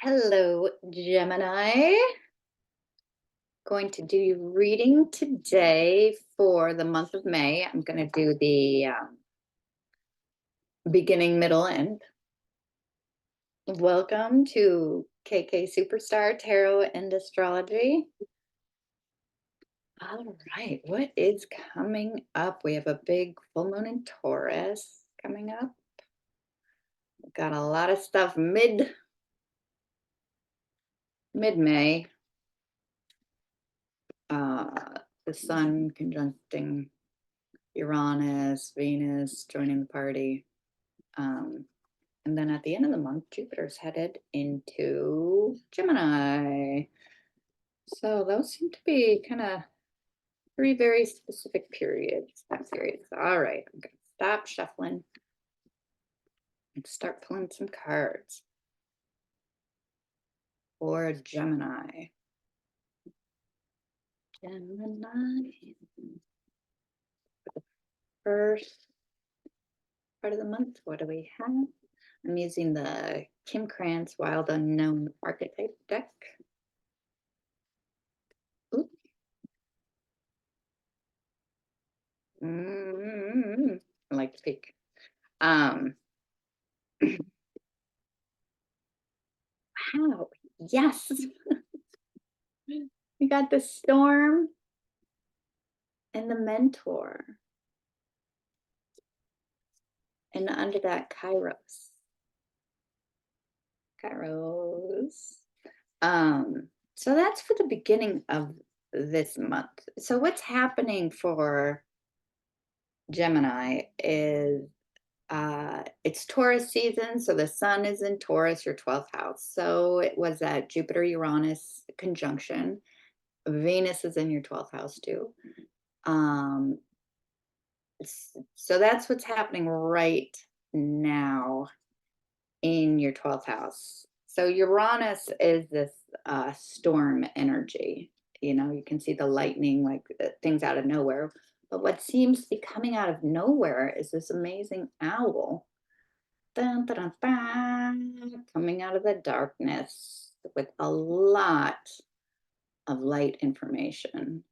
Hello, Gemini. Going to do your reading today for the month of May. I'm going to do the beginning, middle, end. Welcome to KK Superstar Tarot and Astrology. All right, what is coming up? We have a big full moon in Taurus coming up. We've got a lot of stuff mid-May. The sun conjuncting Uranus, Venus joining the party. And then at the end of the month, Jupiter's headed into Gemini. So those seem to be kind of three very specific periods. All right, I'm going to stop shuffling and start pulling some cards for Gemini. Gemini. For the first part of the month, what do we have? I'm using the Kim Krantz Wild Unknown Archetype deck. Ooh. I like to peek. Wow, yes. We got the Storm and the Mentor. And under that, Kairos. So that's for the beginning of this month. So what's happening for Gemini is it's Taurus season, so the sun is in Taurus, your 12th house. So it was that Jupiter-Uranus conjunction. Venus is in your 12th house too. So that's what's happening right now in your 12th house. So Uranus is this storm energy. You know, you can see the lightning, like things out of nowhere. But what seems to be coming out of nowhere is this amazing owl. Dun, dun, dun, dun, coming out of the darkness with a lot of light information.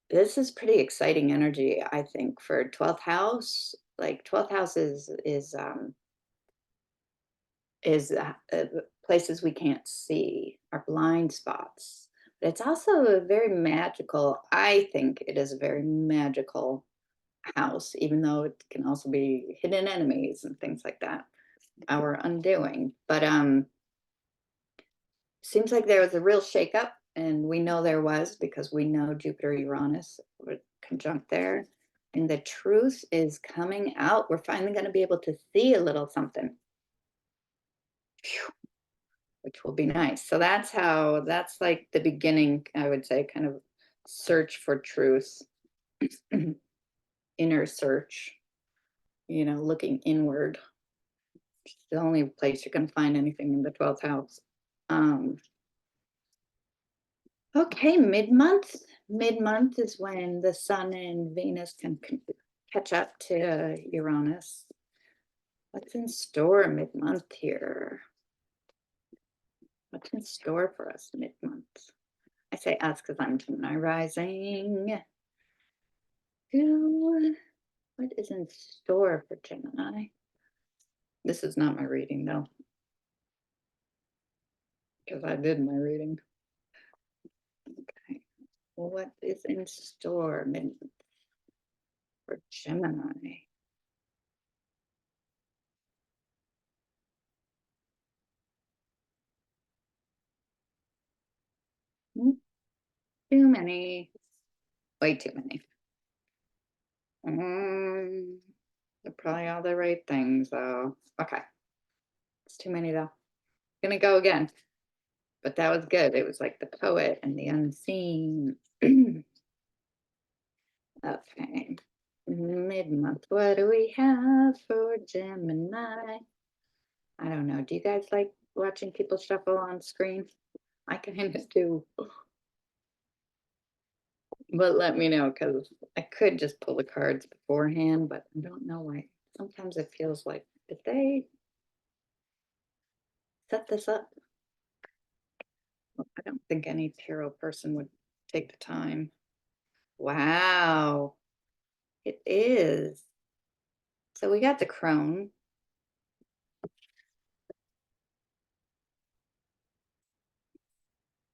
This is pretty exciting energy, I think, for 12th house. Like 12th house is places we can't see, our blind spots. But it's also a very magical, I think it is a very magical house, even though it can also be hidden enemies and things like that, our undoing. But seems like there was a real shakeup, and we know there was because we know Jupiter Uranus were conjunct there, and the truth is coming out. We're finally going to be able to see a little something. Phew, which will be nice. So that's like the beginning, I would say, kind of search for truth, inner search, you know, looking inward. It's the only place you're going to find anything in the 12th house. Okay, mid-month. Mid-month is when the sun and Venus can catch up to Uranus. What's in store mid-month here? What's in store for us mid-month? I say us because I'm Gemini rising. What is in store for Gemini? This is not my reading though, because I did my reading. Okay, well, what is in store mid-month for Gemini? Too many, way too many. They're probably all the right things though. Okay, it's too many though. Gonna go again, but that was good. It was like the poet and the unseen. Okay, mid-month. What do we have for Gemini? I don't know. Do you guys like watching people shuffle on screen? I kind of do. But let me know, because I could just pull the cards beforehand, but I don't know why. Sometimes it feels like, did they? set this up. I don't think any tarot person would take the time. Wow, it is. So we got the crone.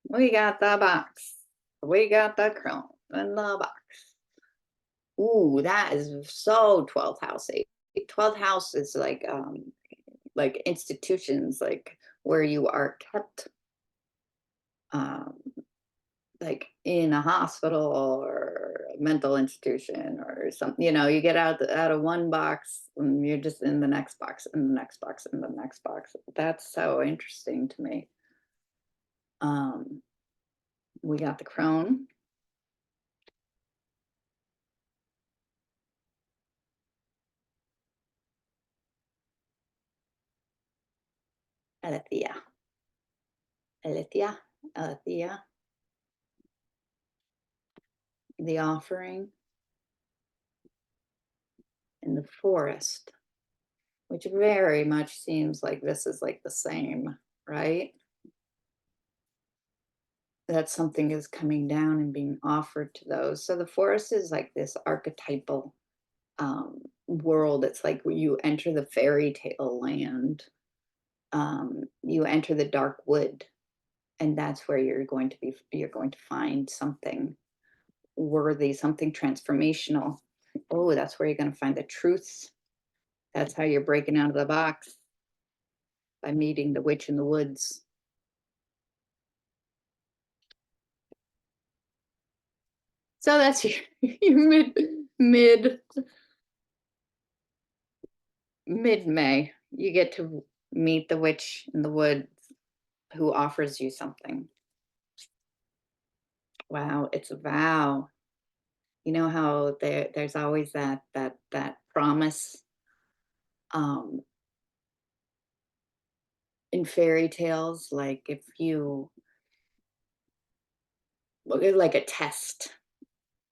We got the box. We got the crone and the box. Ooh, that is so 12th house. 12th house is like institutions, like where you are kept, um like in a hospital or a mental institution or something. You get out of one box and you're just in the next box and the next box and the next box. That's so interesting to me. um we got the crone. Alethea. Alethea. Alethea. The offering. In the forest, which very much seems like this is like the same, right? That something is coming down and being offered to those. So the forest is like this archetypal world. It's like where you enter the fairy tale land, you enter the dark wood, and that's where you're going to find something worthy, something transformational. Oh, that's where you're going to find the truth. That's how you're breaking out of the box, by meeting the witch in the woods. So that's your mid mid May. You get to meet the witch in the woods who offers you something. Wow, it's a vow. You know how there's always that promise, um, in fairy tales, like if you look at like a test,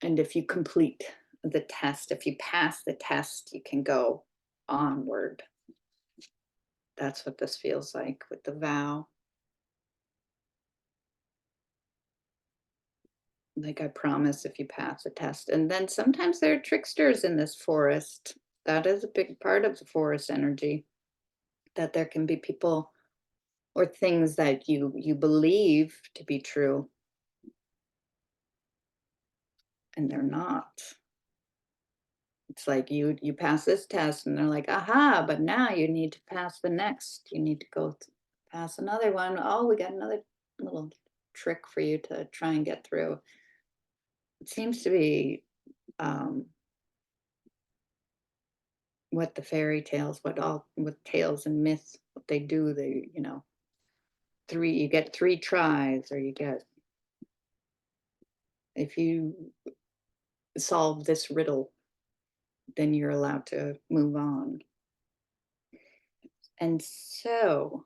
and if you complete the test, if you pass the test, you can go onward. That's what this feels like with the vow. Like, I promise if you pass the test. And then sometimes there are tricksters in this forest. That is a big part of the forest energy, that there can be people or things that you believe to be true, and they're not. It's like you pass this test and they're like, aha, but now you need to pass the next. You need to go pass another one. Oh, we got another little trick for you to try and get through. It seems to be, um, what the fairy tales, what tales and myths, what they do. They, you get three tries, or you get, if you solve this riddle, then you're allowed to move on. And so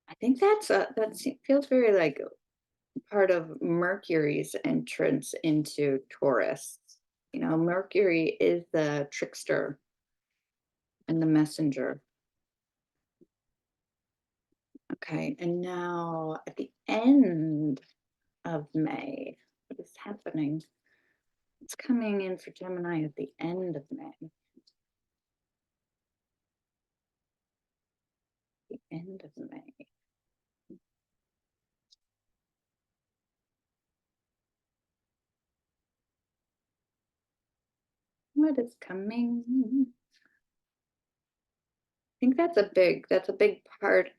I think that feels very like part of Mercury's entrance into Taurus. Mercury is the trickster and the messenger. Okay, and now at the end of May, what is happening? It's coming in for Gemini at the end of May. The end of May. What is coming? I think that's a big part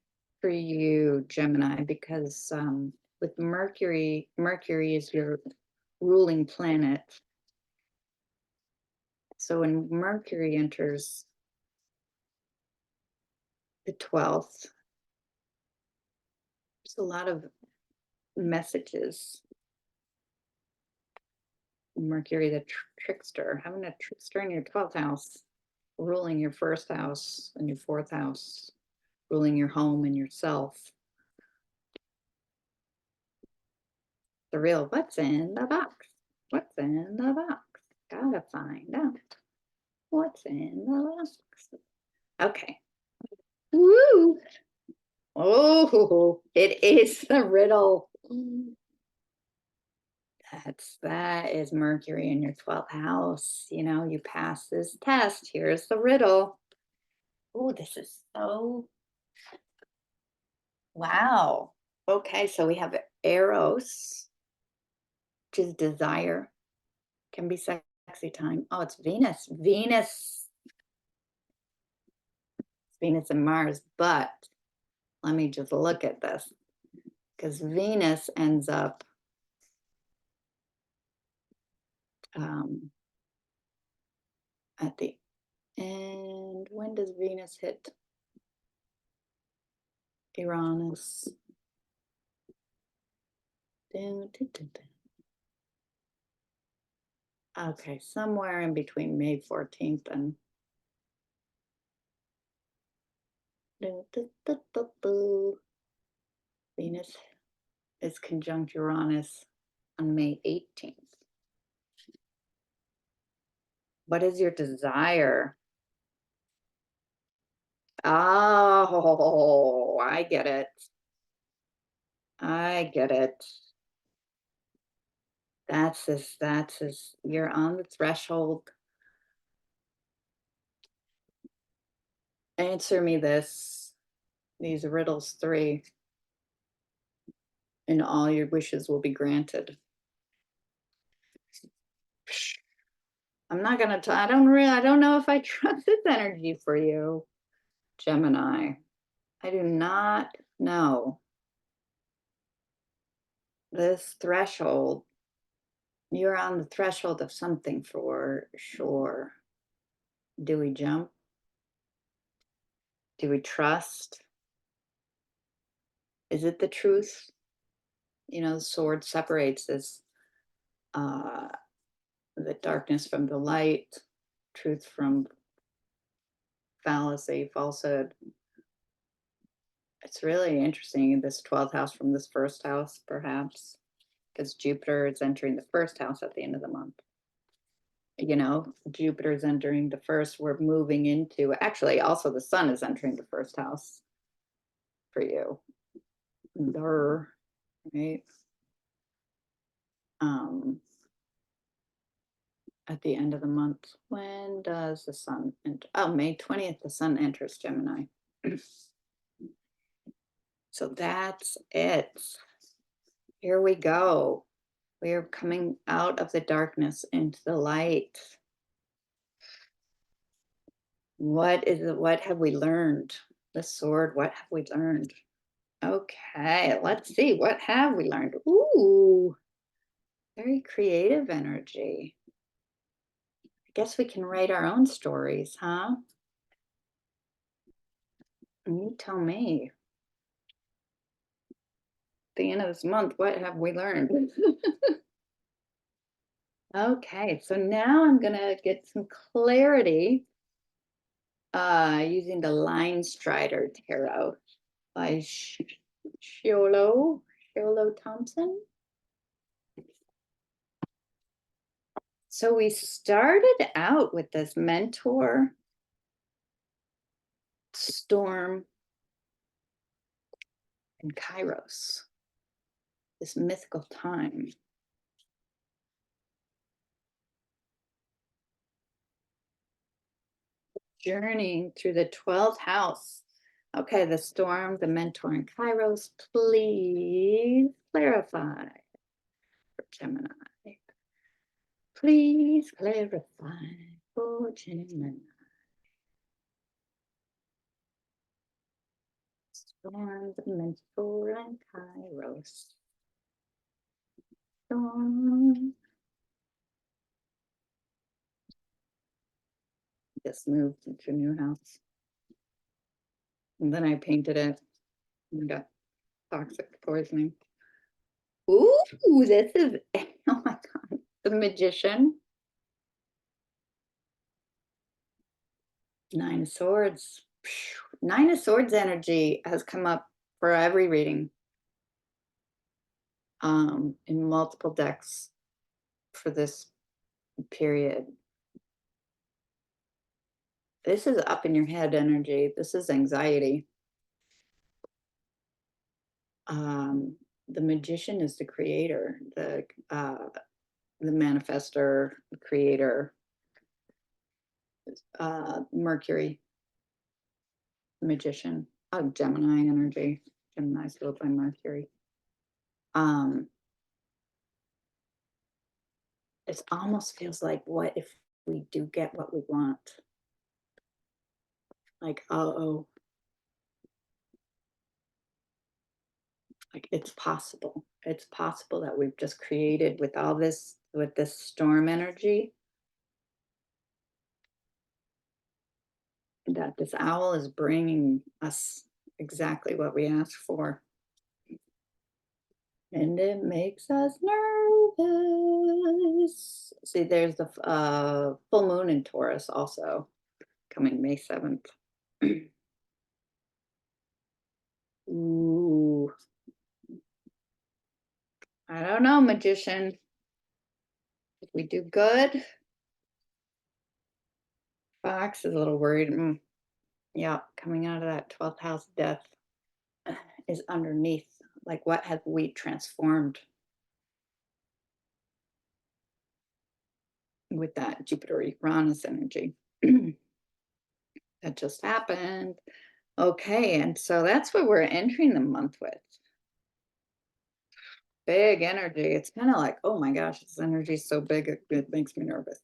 for you, Gemini, because with Mercury is your ruling planet. So when Mercury enters the 12th, there's a lot of messages. Mercury, the trickster, having a trickster in your 12th house, ruling your first house and your fourth house, ruling your home and yourself. The real what's in the box? What's in the box? Gotta find out what's in the box. Okay. Woo! Oh, it is the riddle. That is Mercury in your 12th house. You know, you pass this test. Here's the riddle. Oh, this is so wow. Okay, so we have Eros, which is desire, can be sexy time. Oh, it's Venus. Venus and Mars, but let me just look at this because Venus ends up um, at the end. When does Venus hit Uranus? Okay, somewhere in between May 14th and Venus is conjunct Uranus on May 18th. What is your desire? Oh, I get it. I get it. That's this, you're on the threshold. Answer me this, these riddles 3, and all your wishes will be granted. I'm not gonna I don't know if I trust this energy for you, Gemini. I do not know. This threshold, you're on the threshold of something for sure. Do we jump? Do we trust? Is it the truth? You know, the sword separates this the darkness from the light, truth from fallacy, falsehood. It's really interesting, this 12th house from this first house, perhaps, because Jupiter is entering the first house at the end of the month. You know, Jupiter is entering the first. We're moving into, actually, also the sun is entering the first house for you. Durr, right? At the end of the month. When does the sun enter? Oh, May 20th, the sun enters Gemini. So that's it. Here we go. We are coming out of the darkness into the light. What is it? What have we learned? The sword, what have we learned? Okay, let's see. What have we learned? Ooh, very creative energy. I guess we can write our own stories, huh? You tell me. At the end of this month, what have we learned? Okay, so now I'm gonna get some clarity using the Line Strider Tarot by Shiolo Thompson. So we started out with this mentor, storm, and Kairos, this mythical time. Journeying through the 12th house. Okay, the storm, the mentor, and Kairos, please clarify for Gemini. Please clarify for Gemini. Storm, the mentor, and Kairos. Storm. Just moved into a new house. And then I painted it and got toxic poisoning. Ooh, this is, oh my God, the Magician. 9 of Swords. 9 of Swords energy has come up for every reading in multiple decks for this period. This is up in your head energy. This is anxiety. The magician is the creator, the manifester, the creator. Mercury, magician. Oh, Gemini energy. Gemini's ruled by Mercury. It almost feels like, what if we do get what we want? Like, oh, like it's possible. It's possible that we've just created with all this, with this storm energy, that this owl is bringing us exactly what we asked for. And it makes us nervous. See, there's the full moon in Taurus also coming May 7th. Ooh. I don't know, magician. If we do good, Fox is a little worried. Yeah, coming out of that 12th house, death is underneath. Like, what have we transformed with that Jupiter Uranus energy? That just happened. Okay, and so that's what we're entering the month with. Big energy. It's kind of like, oh my gosh, this energy is so big, it makes me nervous.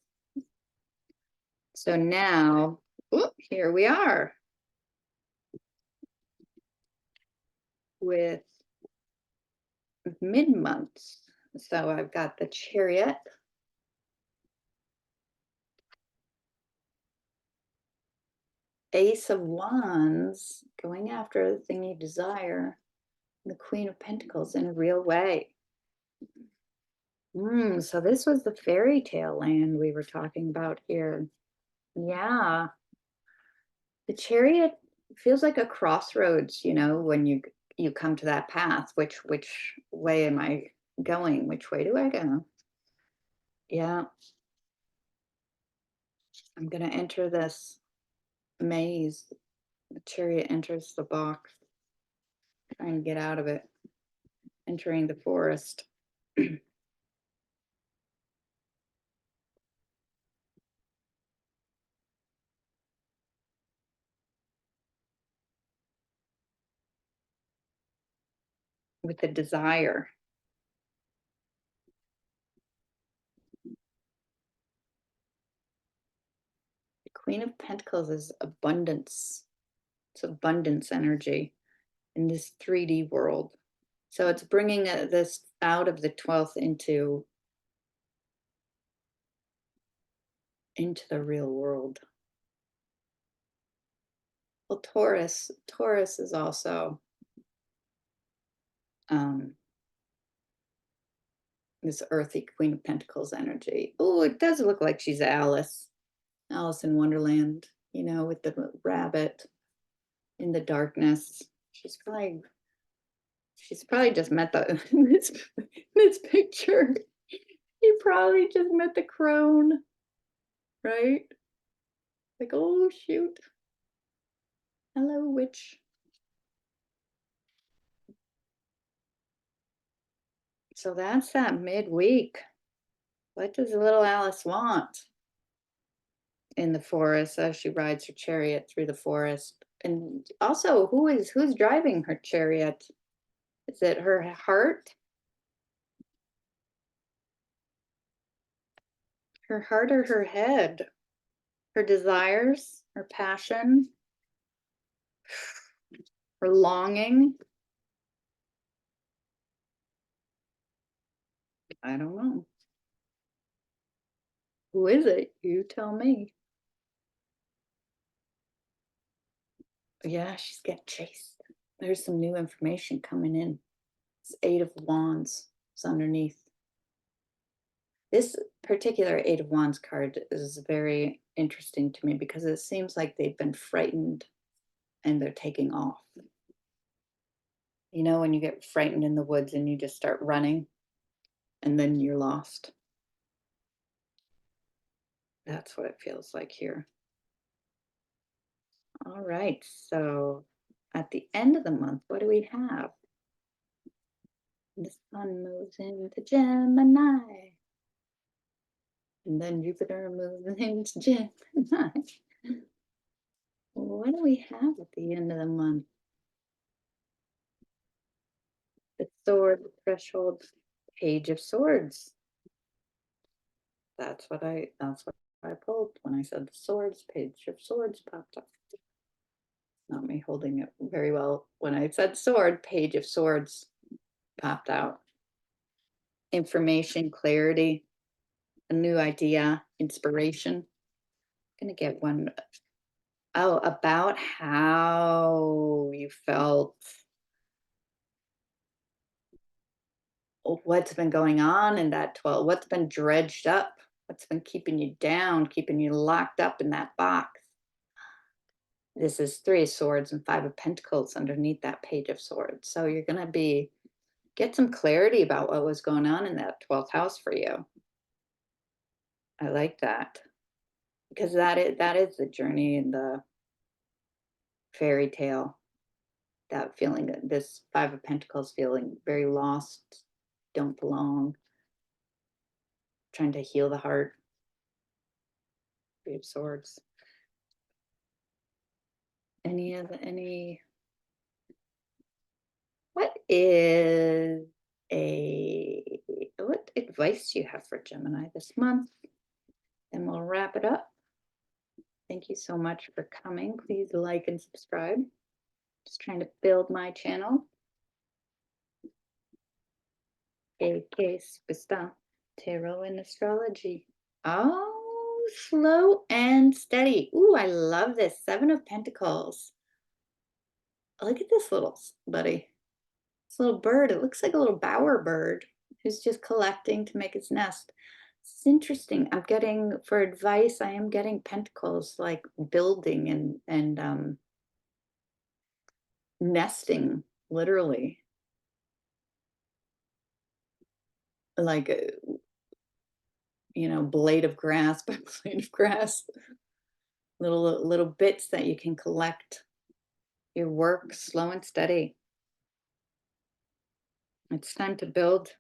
So now, here we are with mid-months. So I've got the Chariot, Ace of Wands, going after the thing you desire, the Queen of Pentacles in a real way. So this was the fairy tale land we were talking about here. Yeah. The Chariot feels like a crossroads, you know, when you come to that path. Which way am I going? Which way do I go? Yeah. I'm going to enter this maze. The Chariot enters the box, trying to get out of it, entering the forest. With a desire. The Queen of Pentacles is abundance. It's abundance energy in this 3D world. So it's bringing this out of the 12th into the real world. Well, Taurus is also this earthy Queen of Pentacles energy. Oh, it does look like she's Alice in Wonderland, you know, with the rabbit in the darkness. She's probably just met the this picture. You probably just met the crone, right? Like, oh shoot. Hello, witch. So that's that midweek. What does little Alice want in the forest as she rides her chariot through the forest? And also, who's driving her chariot? Is it her heart? Her heart or her head? Her desires, her passion, her longing? I don't know. Who is it? You tell me. Yeah, she's getting chased. There's some new information coming in. It's Eight of Wands. It's underneath. This particular Eight of Wands card is very interesting to me because it seems like they've been frightened and they're taking off. You know, when you get frightened in the woods and you just start running and then you're lost. That's what it feels like here. All right. So at the end of the month, what do we have? The sun moves into Gemini. And then Jupiter moves into Gemini. What do we have at the end of the month? The sword, the threshold, page of swords. That's what I pulled when I said the swords, page of swords popped up. Not me holding it very well. When I said sword, page of swords popped out. Information, clarity, a new idea, inspiration. I'm gonna get one. Oh, about how you felt, what's been going on in that 12, what's been dredged up, what's been keeping you down, keeping you locked up in that box. This is Three of Swords and Five of Pentacles underneath that Page of Swords. So you're going to get some clarity about what was going on in that 12th house for you. I like that, because that is the journey in the fairy tale. That feeling, this Five of Pentacles, feeling very lost, don't belong, trying to heal the heart. Three of Swords. What is what advice do you have for Gemini this month? And we'll wrap it up. Thank you so much for coming. Please like and subscribe. Just trying to build my channel. AK Superstar Tarot and Astrology. Oh, slow and steady. Ooh, I love this. Seven of Pentacles. Look at this little buddy. This little bird. It looks like a little bower bird who's just collecting to make his nest. It's interesting. I'm getting, for advice, I am getting pentacles, like building and nesting, literally. Like a, blade of grass by blade of grass. Little bits that you can collect. Your work, slow and steady. It's time to build.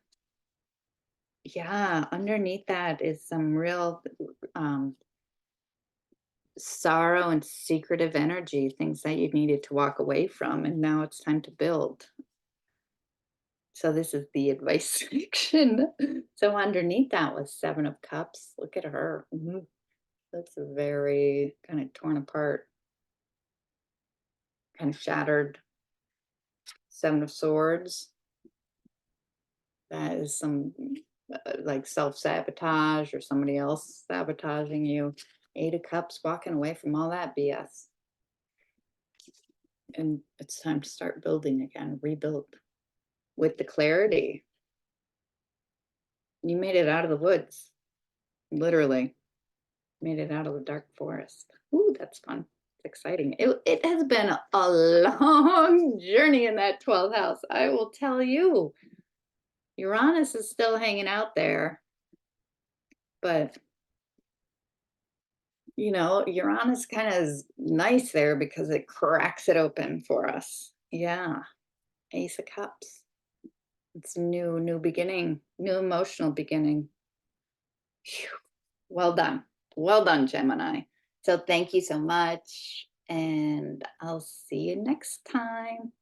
Yeah, underneath that is some real sorrow and secretive energy, things that you needed to walk away from, and now it's time to build. So this is the advice section. So underneath that was Seven of Cups. Look at her. That's a very kind of torn apart, kind of shattered. Seven of Swords. That is some like self-sabotage or somebody else sabotaging you. Eight of Cups, walking away from all that BS. And it's time to start building again, rebuild with the clarity. You made it out of the woods, literally made it out of the dark forest. Ooh, that's fun. It's exciting. It has been a long journey in that 12th house. I will tell you, Uranus is still hanging out there, but Uranus kind of is nice there because it cracks it open for us. Yeah. Ace of Cups. It's new beginning, new emotional beginning. Whew. Well done. Well done, Gemini. So thank you so much, and I'll see you next time.